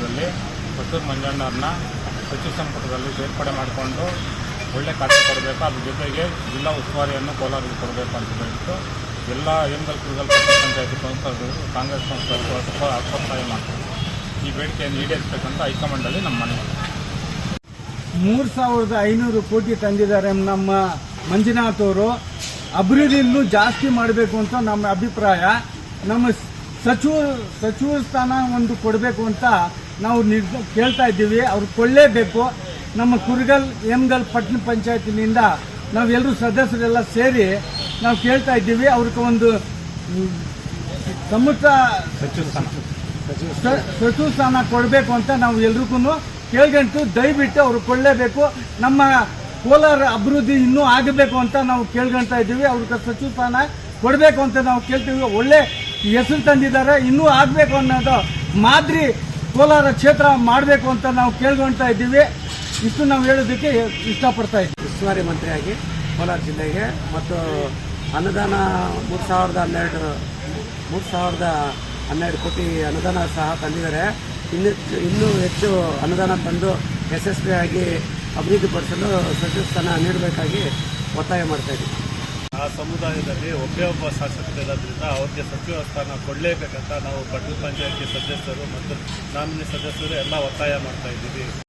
ಕ್ಷೇತ್ರದಲ್ಲಿ ಪುತ್ತೂರು ಮಂಜಣ್ಣವ್ರನ್ನ ಸಚಿವ ಸಂಪುಟದಲ್ಲಿ ಸೇರ್ಪಡೆ ಮಾಡಿಕೊಂಡು ಒಳ್ಳೆ ಕಾರ್ಯ ಕೊಡಬೇಕು. ಅದ್ರ ಜೊತೆಗೆ ಜಿಲ್ಲಾ ಉಸ್ತುವಾರಿಯನ್ನು ಕೋಲಾರಿಗೆ ಕೊಡಬೇಕು ಅಂತ ಹೇಳಿಟ್ಟು ಎಲ್ಲ ಹೇಮಗಲ್ ಕುರುಗಲ್ ಪಟ್ಟಣ ಪಂಚಾಯತಿ ಸಂಸ್ಥೆಗಳು ಕಾಂಗ್ರೆಸ್ ಸಂಸ್ಥೆಗಳು ಒತ್ತಾಯ ಮಾಡ್ತಾರೆ. ಈ ಬೇಡಿಕೆಯನ್ನು ಈಡೇರಿಸಬೇಕಂತ ಹೈಕಮಾಂಡಲ್ಲಿ ನಮ್ಮ ಮನವಿ. 3,500 ಕೋಟಿ ತಂದಿದ್ದಾರೆ ನಮ್ಮ ಮಂಜುನಾಥ್ ಅವರು. ಅಭಿವೃದ್ಧಿ ಇನ್ನೂ ಜಾಸ್ತಿ ಮಾಡಬೇಕು ಅಂತ ನಮ್ಮ ಅಭಿಪ್ರಾಯ. ನಮ್ಮ ಸಚಿವ ಸ್ಥಾನ ಒಂದು ಕೊಡಬೇಕು ಅಂತ ನಾವು ಕೇಳ್ತಾ ಇದ್ದೀವಿ. ಅವ್ರು ಕೊಳ್ಳೇಬೇಕು. ನಮ್ಮ ಕುರುಗಲ್ ಹೇಮಗಲ್ ಪಟ್ಟಣ ಪಂಚಾಯತಿನಿಂದ ನಾವೆಲ್ಲರೂ ಸದಸ್ಯರೆಲ್ಲ ಸೇರಿ ನಾವು ಕೇಳ್ತಾ ಇದ್ದೀವಿ. ಅವ್ರಿಗೆ ಒಂದು ಸಚಿವ ಸ್ಥಾನ ಕೊಡಬೇಕು ಅಂತ ನಾವು ಎಲ್ರಿಗೂ ಕೇಳ್ಕೊಂಡು ದಯವಿಟ್ಟು ಅವರು ಕೊಳ್ಳೇಬೇಕು. ನಮ್ಮ ಕೋಲಾರ ಅಭಿವೃದ್ಧಿ ಇನ್ನೂ ಆಗಬೇಕು ಅಂತ ನಾವು ಕೇಳ್ಕೊಳ್ತಾ ಇದ್ದೀವಿ. ಅವ್ರಿಗೆ ಸಚಿವ ಸ್ಥಾನ ಕೊಡಬೇಕು ಅಂತ ನಾವು ಕೇಳ್ತೀವಿ. ಒಳ್ಳೆ ಹೆಸರು ತಂದಿದ್ದಾರೆ, ಇನ್ನೂ ಆಗಬೇಕು ಅನ್ನೋದು ಮಾದರಿ ಕೋಲಾರ ಕ್ಷೇತ್ರ ಮಾಡಬೇಕು ಅಂತ ನಾವು ಕೇಳ್ಕೊಳ್ತಾ ಇದ್ದೀವಿ. ಇಷ್ಟು ನಾವು ಹೇಳೋದಕ್ಕೆ ಇಷ್ಟಪಡ್ತಾ ಇದ್ದೀವಿ. ಉಸ್ತುವಾರಿ ಮಂತ್ರಿಯಾಗಿ ಕೋಲಾರ ಜಿಲ್ಲೆಗೆ ಮತ್ತು ಅನುದಾನ 3,012 ಕೋಟಿ ಅನುದಾನ ಸಹ ತಂದಿದ್ದಾರೆ. ಇನ್ನೂ ಹೆಚ್ಚು ಅನುದಾನ ತಂದು ಯಶಸ್ವಿಯಾಗಿ ಅಭಿವೃದ್ಧಿಪಡಿಸಲು ಸಚಿವ ಸ್ಥಾನ ನೀಡಬೇಕಾಗಿ ಒತ್ತಾಯ ಮಾಡ್ತಾ ಇದ್ದೀವಿ. ಆ ಸಮುದಾಯದಲ್ಲಿ ಒಬ್ಬ ಶಾಸಕರಿರೋದ್ರಿಂದ ಅವ್ರಿಗೆ ಸಚಿವ ಸ್ಥಾನ ಕೊಡಲೇಬೇಕಂತ ನಾವು ಪಟ್ಟಣ ಪಂಚಾಯತಿ ಸದಸ್ಯರು ಮತ್ತು ನಾಮಿನಿ ಸದಸ್ಯರು ಎಲ್ಲ ಒತ್ತಾಯ ಮಾಡ್ತಾ ಇದ್ದೀವಿ.